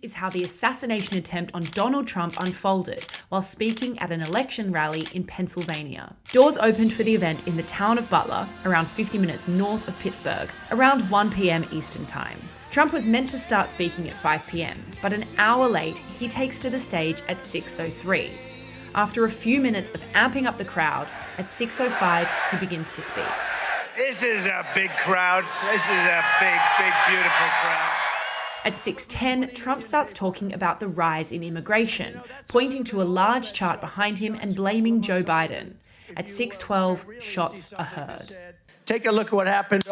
is how the assassination attempt on Donald Trump unfolded while speaking at an election rally in Pennsylvania. Doors opened for the event in the town of Butler, around 50 minutes north of Pittsburgh, around 1 p.m. Eastern Time. Trump was meant to start speaking at 5 p.m, but an hour late, he takes to the stage at 6:03. After a few minutes of amping up the crowd, at 6:05, he begins to speak. This is a big crowd. This is a big, beautiful crowd. At 6:10, Trump starts talking about the rise in immigration, pointing to a large chart behind him and blaming Joe Biden. At 6:12, shots are heard. Take a look at what happened.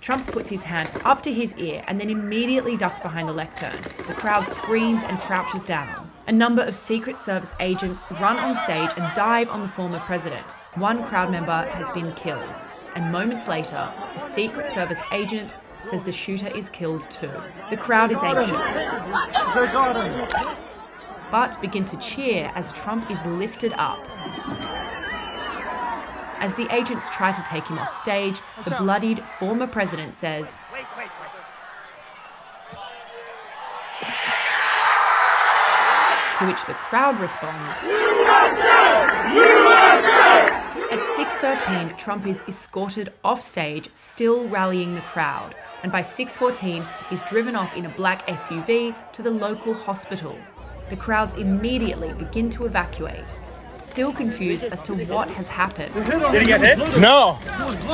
Trump puts his hand up to his ear and then immediately ducks behind the lectern. The crowd screams and crouches down. A number of Secret Service agents run on stage and dive on the former president. One crowd member has been killed. And moments later, a Secret Service agent says the shooter is killed too. The crowd is anxious, but begin to cheer as Trump is lifted up. As the agents try to take him off stage, the bloodied former president says, Wait. to which the crowd responds, USA! USA! At 6:13, Trump is escorted off stage, still rallying the crowd, and by 6:14, he's driven off in a black SUV to the local hospital. The crowds immediately begin to evacuate, still confused as to what has happened. Did he get hit? No.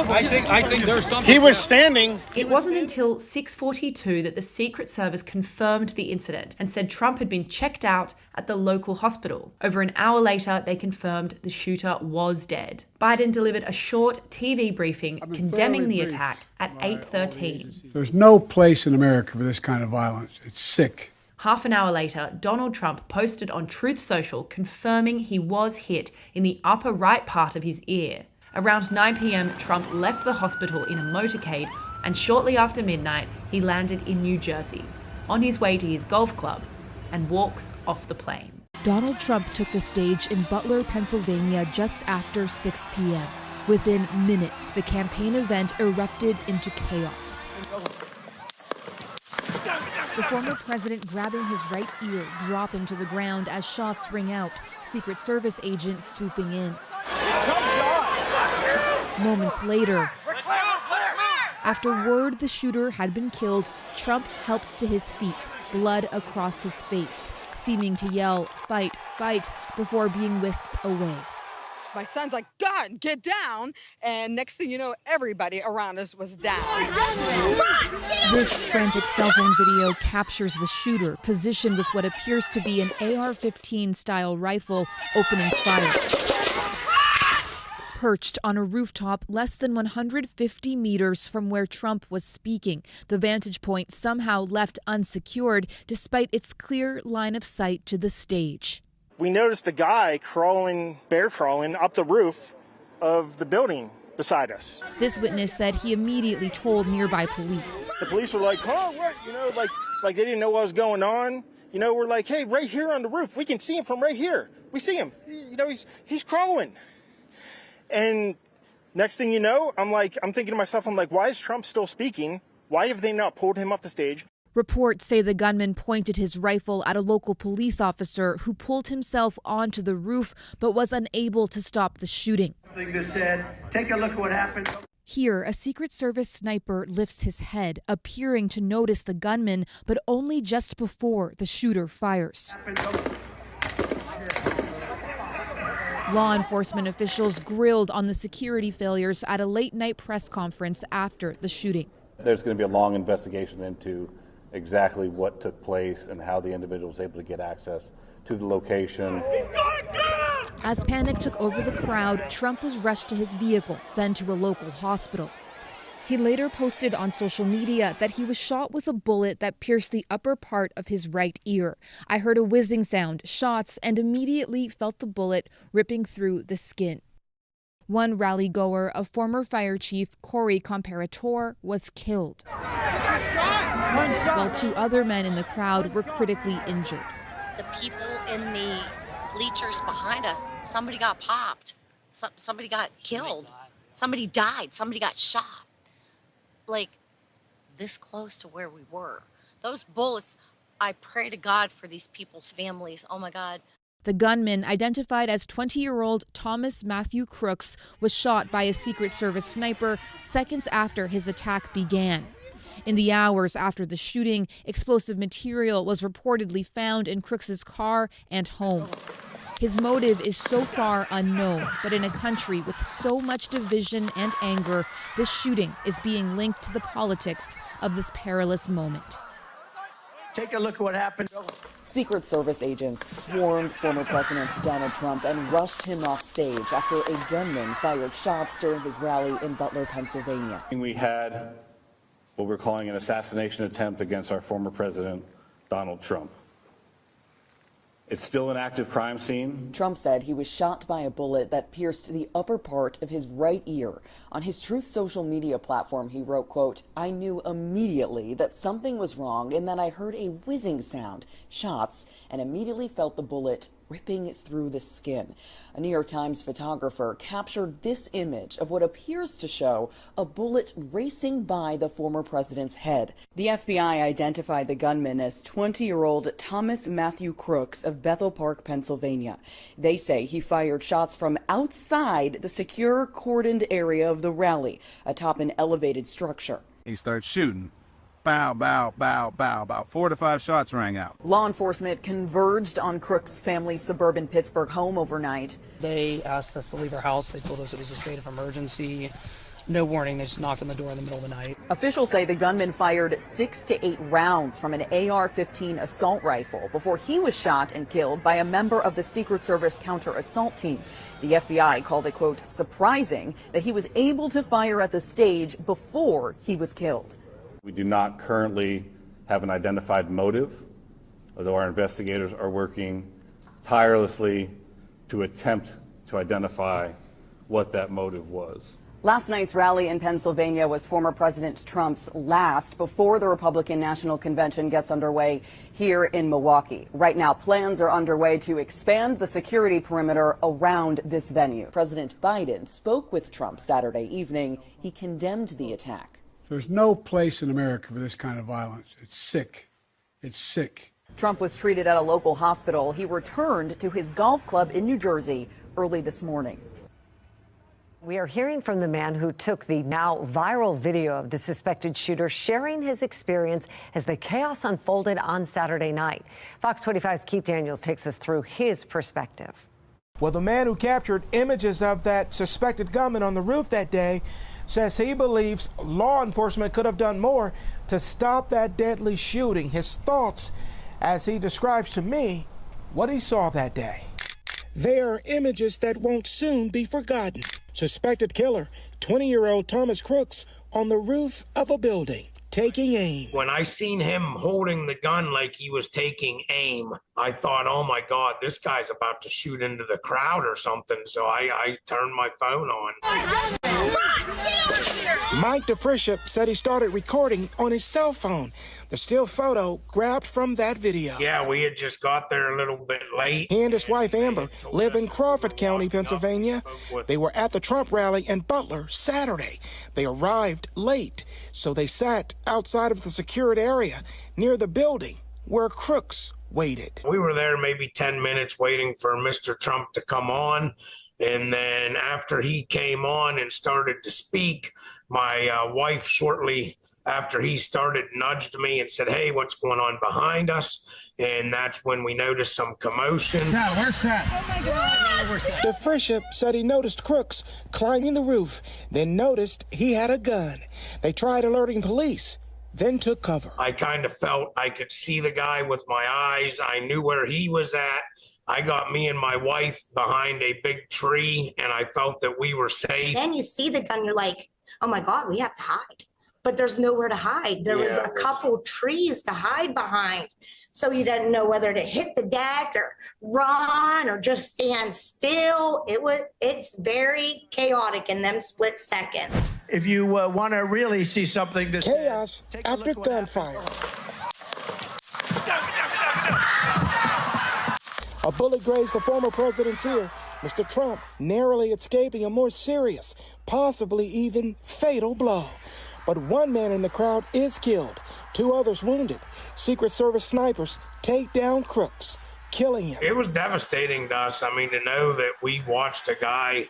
I think there's something. He was standing. It wasn't until 6:42 that the Secret Service confirmed the incident and said Trump had been checked out at the local hospital. Over an hour later, they confirmed the shooter was dead. Biden delivered a short TV briefing condemning the attack at 8:13. There's no place in America for this kind of violence. It's sick. Half an hour later, Donald Trump posted on Truth Social confirming he was hit in the upper right part of his ear. Around 9 p.m, Trump left the hospital in a motorcade, and shortly after midnight, he landed in New Jersey, on his way to his golf club, and walks off the plane. Donald Trump took the stage in Butler, Pennsylvania just after 6 p.m. Within minutes, the campaign event erupted into chaos. The former president grabbing his right ear, dropping to the ground as shots ring out, Secret Service agents swooping in. Moments later, after word the shooter had been killed, Trump helped to his feet, blood across his face, seeming to yell, "Fight, fight," before being whisked away. My son's like, God, get down. And next thing you know, everybody around us was down. This frantic cell phone video captures the shooter, positioned with what appears to be an AR-15 style rifle, opening fire. Perched on a rooftop less than 150 meters from where Trump was speaking, the vantage point somehow left unsecured despite its clear line of sight to the stage. We noticed a guy bear crawling up the roof of the building beside us. This witness said he immediately told nearby police. The police were like, "Oh, what?" Like they didn't know what was going on. We're like, "Hey, right here on the roof, we can see him from right here. We see him. He's crawling." And next thing you know, I'm thinking to myself, why is Trump still speaking? Why have they not pulled him off the stage? Reports say the gunman pointed his rifle at a local police officer who pulled himself onto the roof but was unable to stop the shooting. Take a look at what happened. Here, a Secret Service sniper lifts his head, appearing to notice the gunman, but only just before the shooter fires. Law enforcement officials grilled on the security failures at a late-night press conference after the shooting. There's going to be a long investigation into exactly what took place and how the individual was able to get access to the location. As panic took over the crowd, Trump was rushed to his vehicle, then to a local hospital. He later posted on social media that he was shot with a bullet that pierced the upper part of his right ear. I heard a whizzing sound, shots, and immediately felt the bullet ripping through the skin. One rally goer, a former fire chief, Corey Comparator, was killed, while two other men in the crowd were critically injured. The people in the bleachers behind us, somebody got popped, somebody got killed, somebody died, somebody got shot. Like, this close to where we were. Those bullets I pray to God for these people's families. Oh my God. The gunman, identified as 20-year-old Thomas Matthew Crooks, was shot by a Secret Service sniper seconds after his attack began. In the hours after the shooting, explosive material was reportedly found in Crooks's car and home. His motive is so far unknown, but in a country with so much division and anger, this shooting is being linked to the politics of this perilous moment. Take a look at what happened. Secret Service agents swarmed former President Donald Trump and rushed him off stage after a gunman fired shots during his rally in Butler, Pennsylvania. We had what we're calling an assassination attempt against our former president, Donald Trump. It's still an active crime scene. Trump said he was shot by a bullet that pierced the upper part of his right ear. On his Truth social media platform, he wrote, quote, "I knew immediately that something was wrong and then I heard a whizzing sound, shots, and immediately felt the bullet ripping through the skin." A New York Times photographer captured this image of what appears to show a bullet racing by the former president's head. The FBI identified the gunman as 20-year-old Thomas Matthew Crooks of Bethel Park, Pennsylvania. They say he fired shots from outside the secure cordoned area of the rally, atop an elevated structure. He started shooting. Bow, bow, bow, bow. About 4 to 5 shots rang out. Law enforcement converged on Crooks' family's suburban Pittsburgh home overnight. They asked us to leave our house. They told us it was a state of emergency. No warning. They just knocked on the door in the middle of the night. Officials say the gunman fired 6 to 8 rounds from an AR-15 assault rifle before he was shot and killed by a member of the Secret Service counter-assault team. The FBI called it, quote, surprising that he was able to fire at the stage before he was killed. We do not currently have an identified motive, although our investigators are working tirelessly to attempt to identify what that motive was. Last night's rally in Pennsylvania was former President Trump's last before the Republican National Convention gets underway here in Milwaukee. Right now, plans are underway to expand the security perimeter around this venue. President Biden spoke with Trump Saturday evening. He condemned the attack. There's no place in America for this kind of violence. It's sick. It's sick. Trump was treated at a local hospital. He returned to his golf club in New Jersey early this morning. We are hearing from the man who took the now viral video of the suspected shooter, sharing his experience as the chaos unfolded on Saturday night. Fox 25's Keith Daniels takes us through his perspective. Well, the man who captured images of that suspected gunman on the roof that day says he believes law enforcement could have done more to stop that deadly shooting. His thoughts as he describes to me what he saw that day. There are images that won't soon be forgotten. Suspected killer, 20-year-old Thomas Crooks, on the roof of a building, taking aim. When I seen him holding the gun like he was taking aim, I thought, oh my God, this guy's about to shoot into the crowd or something. So I turned my phone on. Mike DeFriscia said he started recording on his cell phone. The still photo grabbed from that video. Yeah, we had just got there a little bit late. He and his wife Amber live in Crawford County, Pennsylvania. They were at the Trump rally in Butler Saturday. They arrived late, so they sat outside of the secured area near the building where Crooks waited. We were there maybe 10 minutes waiting for Mr. Trump to come on. And then after he came on and started to speak, my wife shortly after he started nudged me and said, hey, what's going on behind us? And that's when we noticed some commotion. God, where's that? Oh my God. DeFriscia said he noticed Crooks climbing the roof, then noticed he had a gun. They tried alerting police, then took cover. I kind of felt I could see the guy with my eyes. I knew where he was at. I got me and my wife behind a big tree, and I felt that we were safe. Then you see the gun, you're like, oh my God, we have to hide. But there's nowhere to hide. There was a couple trees to hide behind. So you didn't know whether to hit the deck or run or just stand still. It's very chaotic in them split seconds. If you want to really see something, this chaos after gunfire. A bullet grazed the former president's ear. Mr. Trump narrowly escaping a more serious, possibly even fatal blow. but one man in the crowd is killed, 2 others wounded. Secret Service snipers take down crooks, killing him. It was devastating to us. I mean, to know that we watched a guy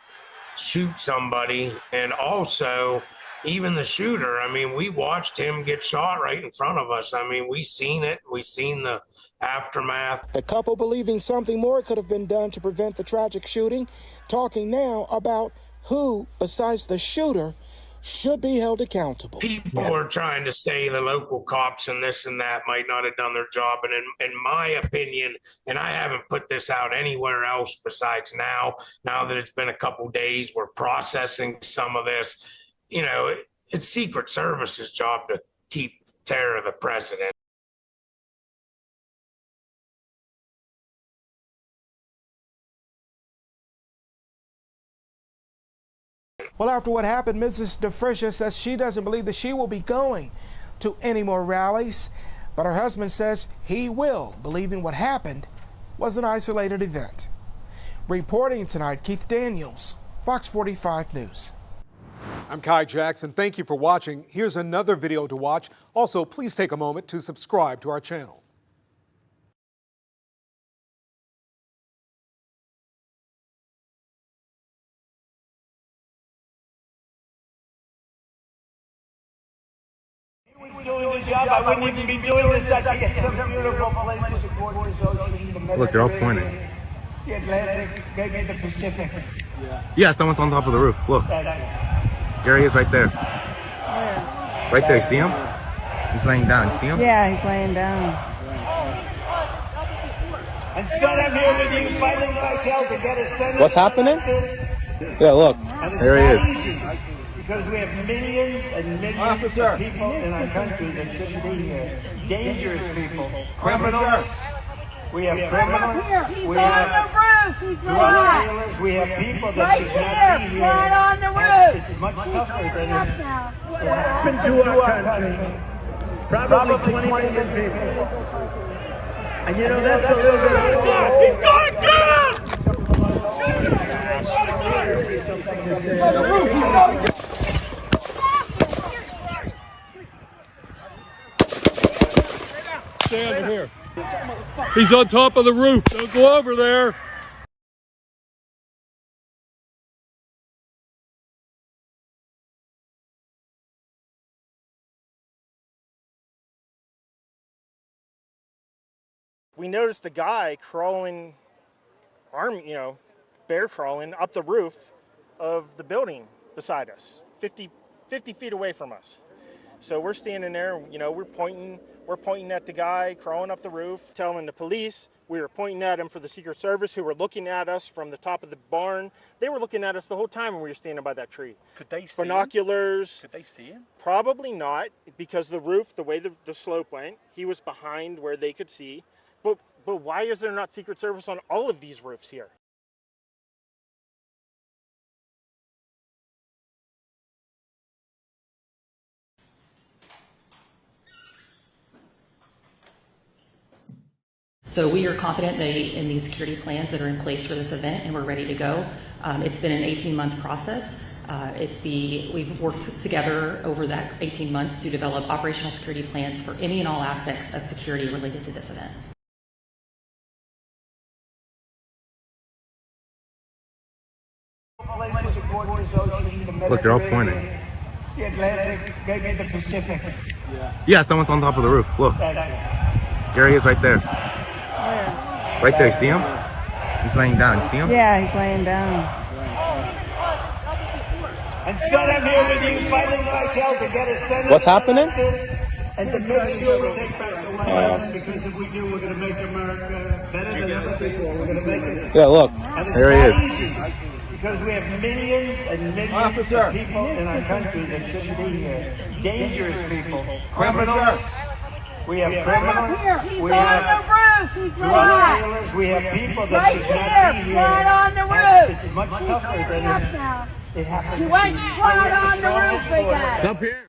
shoot somebody, and also even the shooter. I mean, we watched him get shot right in front of us. I mean, we seen it. We seen the aftermath. The couple believing something more could have been done to prevent the tragic shooting, talking now about who, besides the shooter, should be held accountable. People are trying to say the local cops and this and that might not have done their job. And in my opinion, and I haven't put this out anywhere else besides now that it's been a couple days, we're processing some of this. You know, it's Secret Service's job to keep terror of the president. Well, after what happened, Mrs. DeFriscia says she doesn't believe that she will be going to any more rallies, but her husband says he will, believing what happened was an isolated event. Reporting tonight, Keith Daniels, Fox 45 News. I'm Kai Jackson. Thank you for watching. Here's another video to watch. Also, please take a moment to subscribe to our channel. Doing the job, I wouldn't even be doing this. I'd be at some beautiful place with the gorgeous ocean, the Mediterranean. Look, they're all pointing. The Atlantic, maybe the Pacific. Yeah, someone's on top of the roof. Look. There he is right there. Right there, see him? He's laying down. See him? Yeah, he's laying down. And son, I'm here with you fighting like hell to get a senator. What's happening? Yeah, look. There he is. Because we have millions and millions of people in our country that shouldn't be here. Dangerous people. Criminals. We have criminals. We have drug dealers. We have people that should not be here. Right on the roof. It's much tougher than it happened to our country. Probably 20 million people. And you know, that's a little bit of... He's going down! Stay under here. He's on top of the roof. Don't go over there. We noticed a guy crawling, bear crawling up the roof of the building beside us, 50 feet away from us. So we're standing there, we're pointing at the guy crawling up the roof, telling the police. We were pointing at him for the Secret Service, who were looking at us from the top of the barn. They were looking at us the whole time when we were standing by that tree. Could they see binoculars? Could they see him? Probably not, because the roof, the way the slope went, he was behind where they could see. But why is there not Secret Service on all of these roofs here? So we are confident in these security plans that are in place for this event, and we're ready to go. It's been an 18-month process. We've worked together over that 18 months to develop operational security plans for any and all aspects of security related to this event. Look, they're all pointing. The Atlantic, maybe the Pacific. Yeah, someone's on top of the roof. Look. There he is right there. Right there, see him? He's laying down. See him? Yeah, he's laying down. And son, I'm here with you fighting like hell to get a senator. What's happening? And to make sure we take back the White House, because if we do, we're going to make America better than ever before. We're going to make it. Yeah, look. There he is. Easy, because we have millions and millions of people in our country that shouldn't be here. Dangerous people. Criminals. We have criminals. We have drug dealers. We have people that should not be here. Right on the roof. It's much tougher than it happened. You went right on the roof again. Up here.